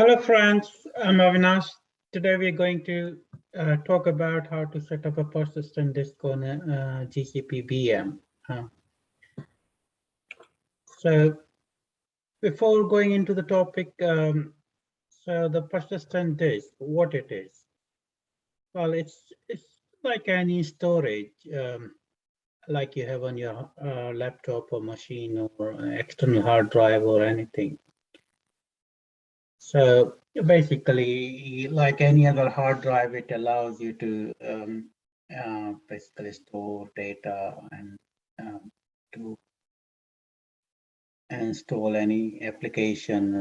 Hello friends, I'm Avinash. Today we're going to talk about how to set up a persistent disk on a GCP VM. Uh, so before going into the topic, so the persistent disk, what it is? Well, it's like any storage, like you have on your laptop or machine or external hard drive or anything. So basically, like any other hard drive, it allows you to basically store data and to install any application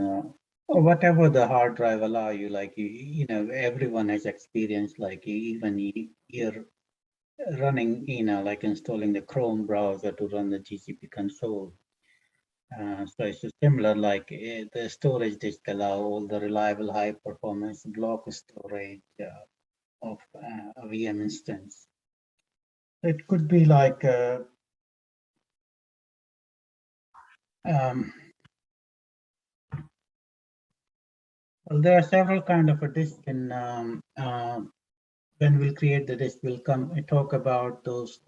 or whatever the hard drive allow you. Like you know, everyone has experience. Like even you're running, like installing the Chrome browser to run the GCP console. So it's similar, like the storage disk allow all the reliable high performance block storage of a VM instance. It could be like well, there are several kind of a disk, and when we'll create the disk, we'll come and talk about those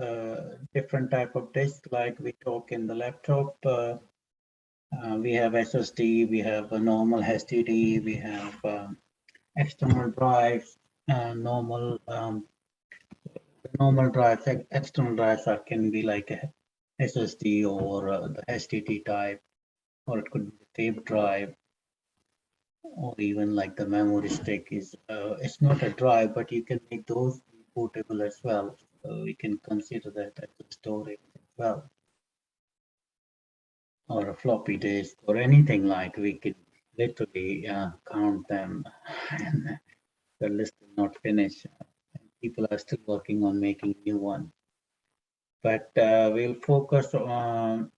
different type of disk. Like we talk in the laptop, we have SSD, we have a normal HDD, we have external drives, normal drives, external drives are, can be like a SSD or the HDD type, or it could be a tape drive, or even like the memory stick is, it's not a drive, but you can make those portable as well. So we can consider that as a storage as well, or a floppy disk or anything like we can literally count them and the list is not finished. People are still working on making new one. But we'll focus on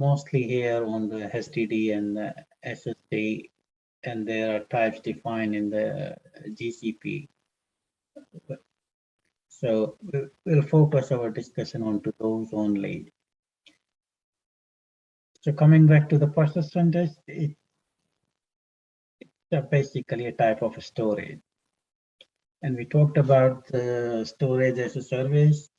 mostly here on the HDD and the SSD, and there are types defined in the GCP. So we'll focus our discussion onto those only. So coming back to the persistent disk, it's basically a type of storage. And we talked about the storage as a service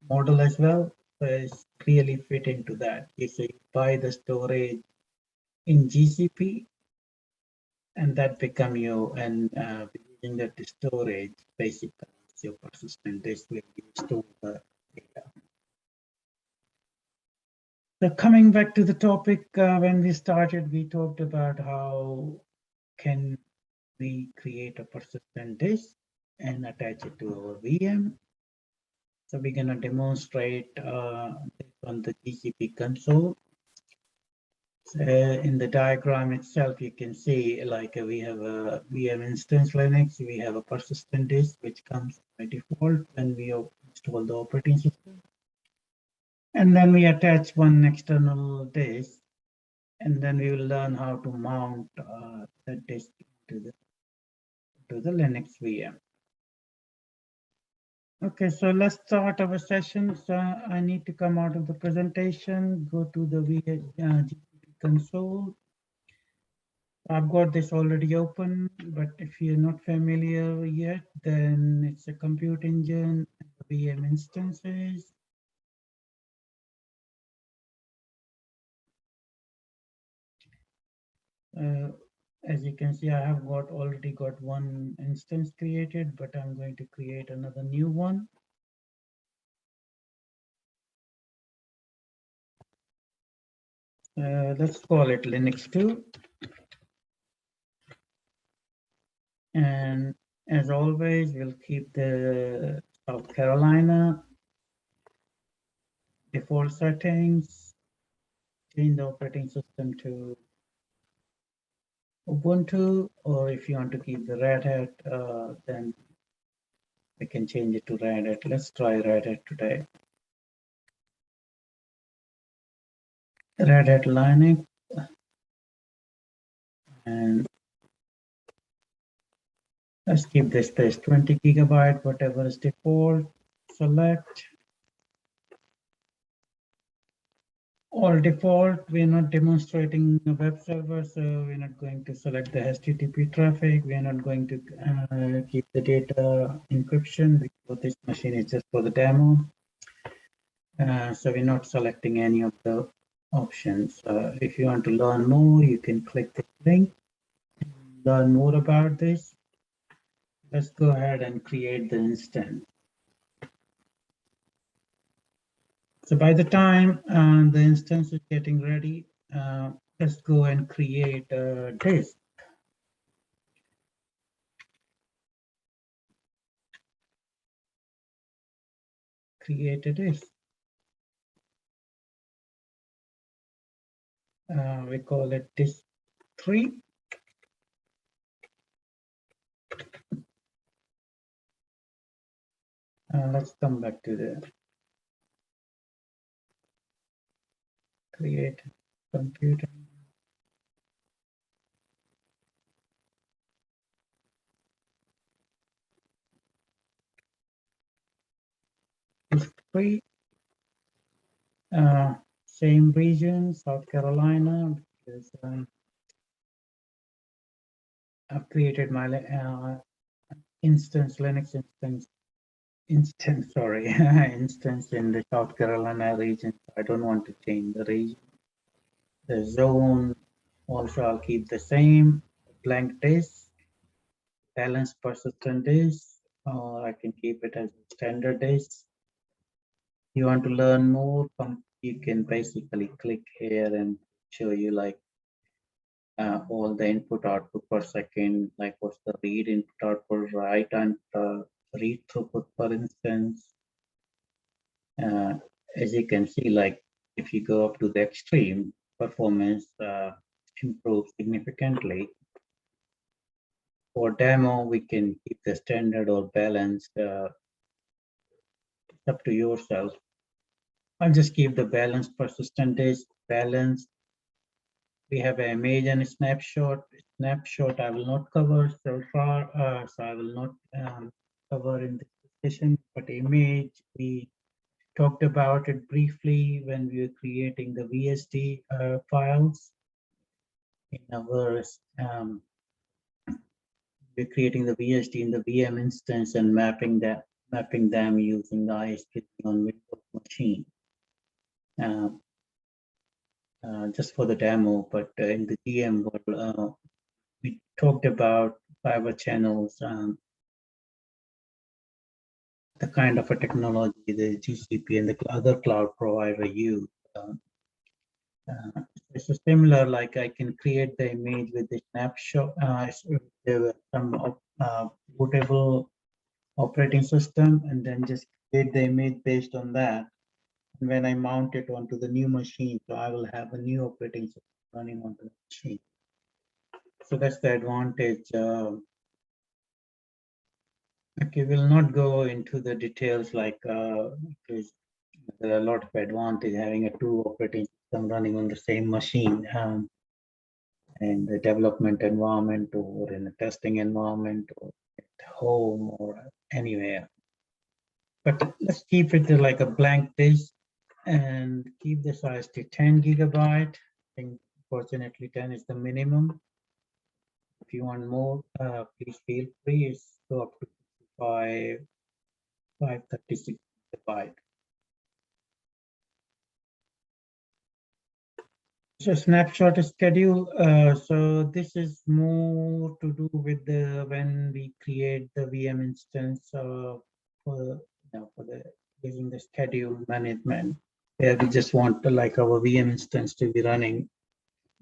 model as well. So it's really fit into that. You say buy the storage in GCP, and that become your, and using that storage, basically it's your persistent disk where you store the data. So coming back to the topic, when we started, we talked about how can we create a persistent disk and attach it to our VM. So we're going to demonstrate this on the GCP console. In the diagram itself, you can see like we have instance Linux, we have a persistent disk which comes by default when we install the operating system. And then we attach one external disk, and then we will learn how to mount that disk to the Linux VM. Okay, so let's start our session. So I need to come out of the presentation, go to the GCP console. I've got this already open, but if you're not familiar yet, then it's a compute engine, VM instances. As you can see, I have already got one instance created, but I'm going to create another new one. Let's call it Linux 2. And as always, we'll keep the South Carolina default settings, change the operating system to Ubuntu, or if you want to keep the Red Hat, then we can change it to Red Hat. Let's try Red Hat today. Red Hat Linux, and let's keep the space 20 gigabyte, whatever is default. Select. All default, we're not demonstrating a web server, so we're not going to select the HTTP traffic. We're not going to keep the data encryption because this machine is just for the demo. So we're not selecting any of the options. If you want to learn more, you can click the link, learn more about this. Let's go ahead and create the instance. So by the time the instance is getting ready, let's go and create a disk. Create a disk. We call it disk 3. Let's come back to the create computer. Disk 3. Same region, South Carolina, because I've created my instance, Linux instance, sorry, instance in the South Carolina region. I don't want to change the region. The zone also I'll keep the same. Blank disk, balanced persistent disk, or I can keep it as a standard disk. You want to learn more, you can basically click here and show you like all the input output per second, like what's the read input output, write and read throughput, for instance. As you can see, like if you go up to the extreme, performance improves significantly. For demo, we can keep the standard or balanced. It's up to yourself. I'll just keep the balanced percentage balanced. We have an image and a snapshot. Snapshot I will not cover so far, so I will not cover in this session. But image, we talked about it briefly when we were creating the VSD files in our we're creating the VSD in the VM instance and mapping them using the ISP on Windows machine. Uh, just for the demo, but in the DM world, we talked about fiber channels, the kind of a technology the GCP and the other cloud provider use. It's a similar, like I can create the image with the snapshot, there were some bootable operating system, and then just create the image based on that. And when I mount it onto the new machine, so I will have a new operating system running onto the machine. So that's the advantage. Okay, we'll not go into the details like because there are a lot of advantage having a two operating system running on the same machine in the development environment or in a testing environment or at home or anywhere. But let's keep it to like a blank disk and keep the size to 10 gigabyte. I think fortunately 10 is the minimum. If you want more, please feel free. It's go up to 536 gigabyte. So snapshot schedule. So this is more to do with the when we create the VM instance for for the using the schedule management, where we just want like our VM instance to be running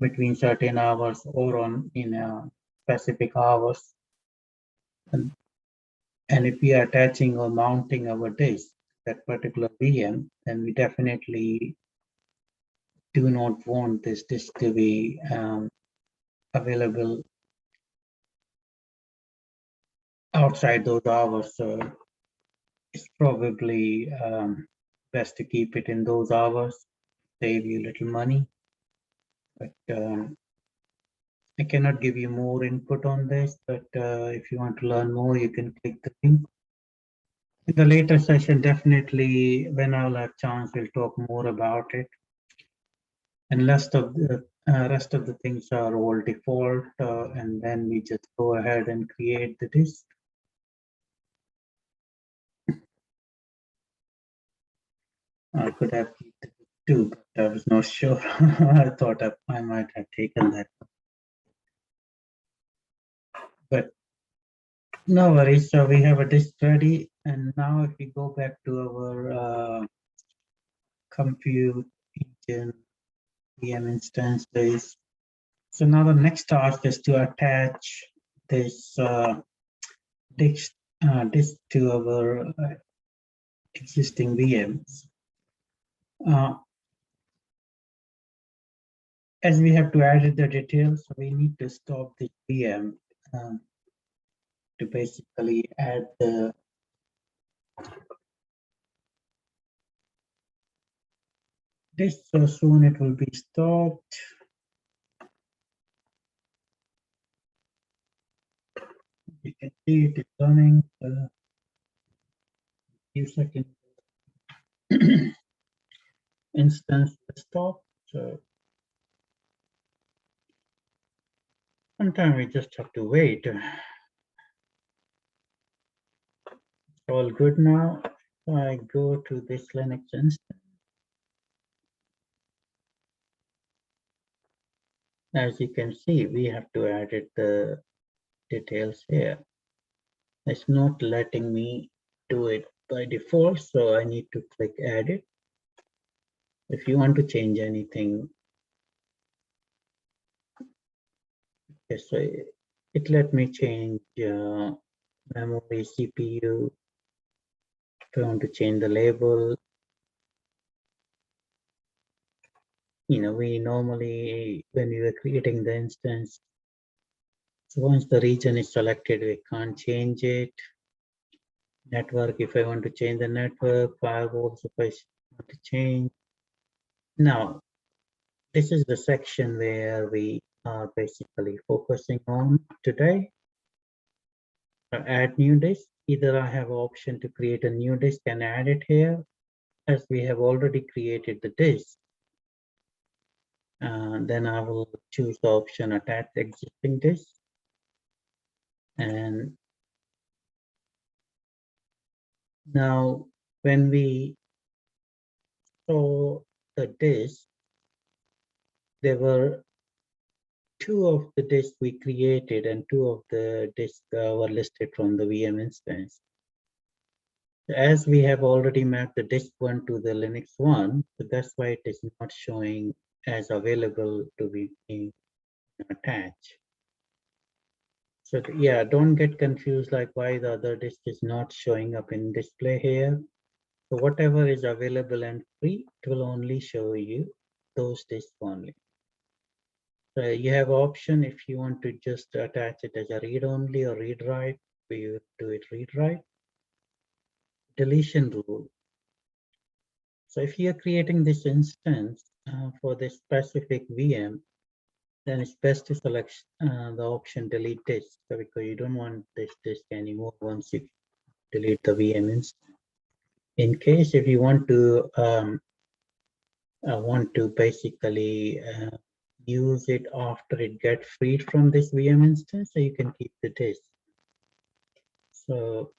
between certain hours or on in specific hours. And if we are attaching or mounting our disk, that particular VM, then we definitely do not want this disk to be available outside those hours. So it's probably best to keep it in those hours, save you little money. But I cannot give you more input on this, but if you want to learn more, you can click the link. In the later session, definitely when I'll have chance, we'll talk more about it. and rest of the things are all default, and then we just go ahead and create the disk. I could have kept it too, but I was not sure. I thought I might have taken that, but no worries. So we have a disk ready, and now if we go back to our compute engine VM instances. So now the next task is to attach this disk, disk to our existing VMs. As we have to add the details, we need to stop the VM to basically add the disk. So soon it will be stopped. You can see it is running. Few seconds. Instance stop. So sometimes we just have to wait. All good now. I go to this Linux instance. As you can see, we have to edit the details here. It's not letting me do it by default, so I need to click edit. If you want to change anything, yes, so it let me change memory, CPU. If I want to change the label, we normally, when we were creating the instance, so once the region is selected, we can't change it. Network, if I want to change the network, firewalls, if I want to change. Now, this is the section where we are basically focusing on today. Add new disk. Either I have option to create a new disk and add it here, as we have already created the disk. Then I will choose the option attach existing disk. And now when we saw the disk, there were two of the disks we created and two of the disks were listed from the VM instance. As we have already mapped the disk one to the Linux one, so that's why it is not showing as available to be attached. So yeah, don't get confused like why the other disk is not showing up in display here. So whatever is available and free, it will only show you those disks only. So you have option if you want to just attach it as a read only or read write, we do it read write. Deletion rule. So if you're creating this instance for this specific VM, then it's best to select the option delete disk, so because you don't want this disk anymore once you delete the VM instance. In case if you want to basically use it after it gets freed from this VM instance, so you can keep the disk. So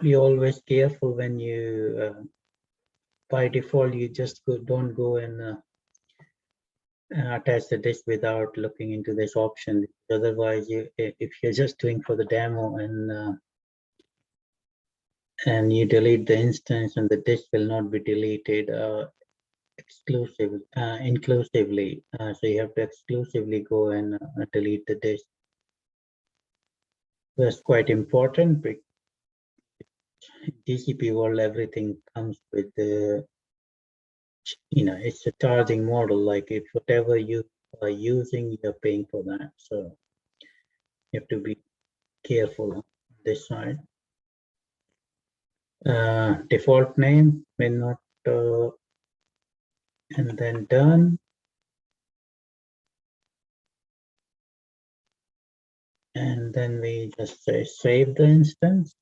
be always careful when you by default you just don't go and attach the disk without looking into this option. Otherwise, if you're just doing for the demo and you delete the instance and the disk will not be deleted inclusively. So you have to exclusively go and delete the disk. That's quite important. GCP world, everything comes with the, it's a charging model. Like if whatever you are using, you're paying for that. So you have to be careful on this side. Default name may not, and then done. And then we just say save the instance.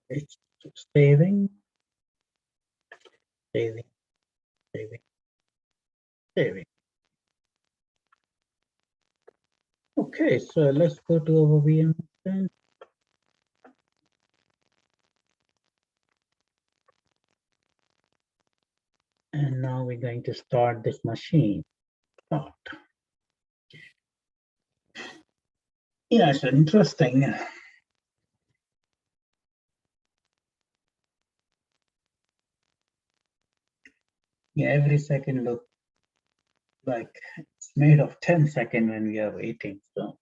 It's saving, saving, saving, saving. Okay, so let's go to our VM instance. And now we're going to start this machine. Start. Yeah, it's interesting. Yeah, every second looks like it's made of 10 seconds when we are waiting. So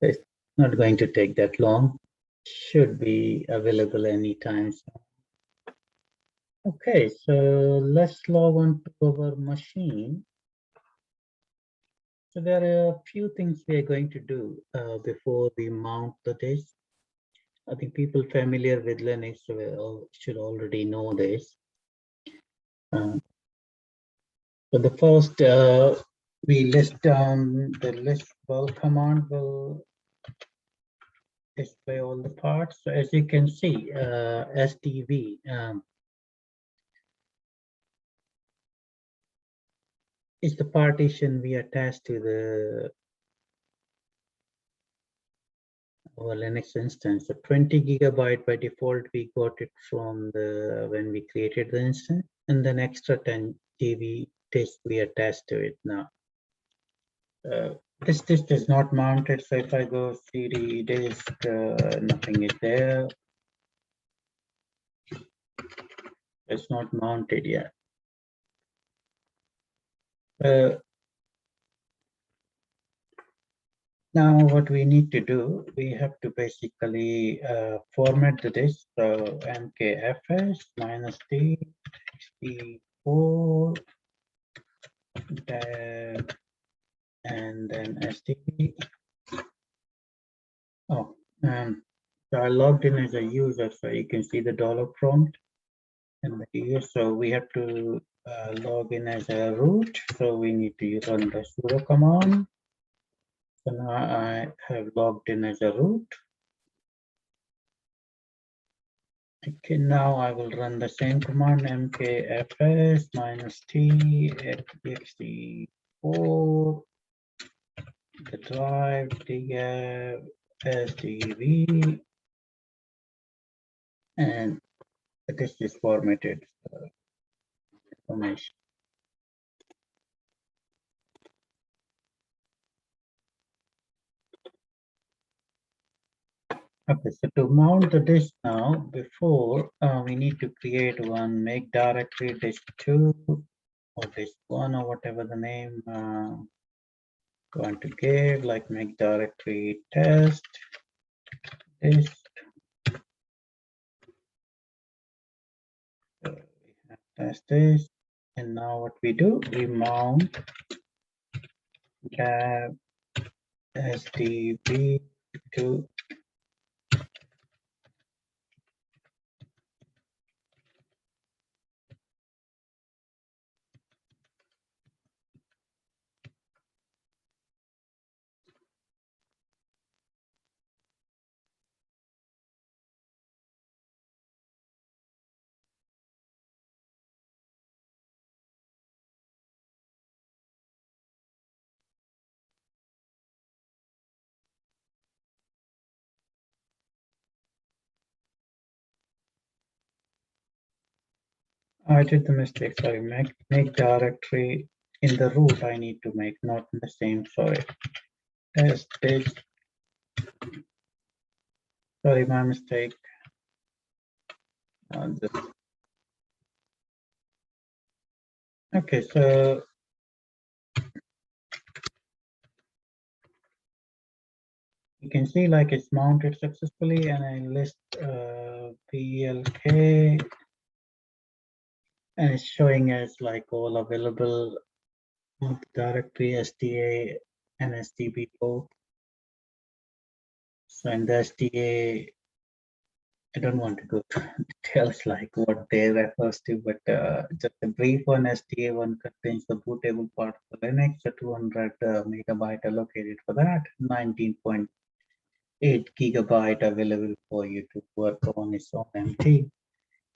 it's not going to take that long. Should be available anytime. Okay, so let's log on to our machine. So there are a few things we are going to do before we mount the disk. I think people familiar with Linux should already know this. So the first, we list down the list well command will display all the parts. So as you can see, SDV is the partition we attach to the our Linux instance. So 20 gigabyte by default, we got it from the when we created the instance, and then extra 10 GB disk we attached to it now. This disk is not mounted, so if I go CD disk, nothing is there. It's not mounted yet. Now what we need to do, we have to basically format the disk. So mkfs -t -t4 and then std. Oh, so I logged in as a user, so you can see the dollar prompt and the user. So we have to log in as a root. So we need to run the sudo command. So now I have logged in as a root. Okay, now I will run the same command mkfs -t ext4 the drive dgab sdv and this is formatted information. Okay, so to mount the disk now, before we need to create one make directory disk2 or disk1 or whatever the name want to give, like make directory test disk. So we have test this, and now what we do, we mount gab sdb to I did the mistake, sorry, make directory in the root I need to make, not in the same, sorry. Test this, sorry, my mistake. Okay, so you can see like it's mounted successfully, and I list PLK, and it's showing as like all available directory SDA and SDB both. So in the SDA, I don't want to go to details like what they refers to, but just a brief one. SDA1 contains the bootable part of the Linux, a 200 megabyte allocated for that, 19.0 8 GB available for you to work on its own empty.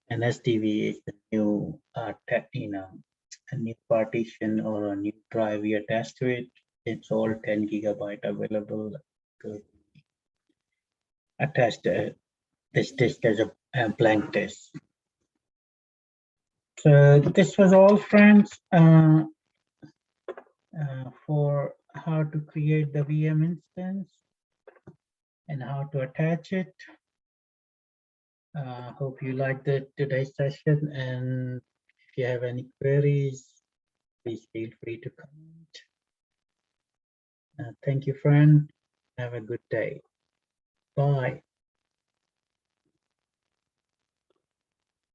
And SDV is the new, a new partition or a new drive we attach to it. It's all 10 GB available to attach this disk as a blank disk. So this was all, friends, for how to create the VM instance and how to attach it. Hope you liked today's session, and if you have any queries, please feel free to comment. Thank you, friend. Have a good day. Bye.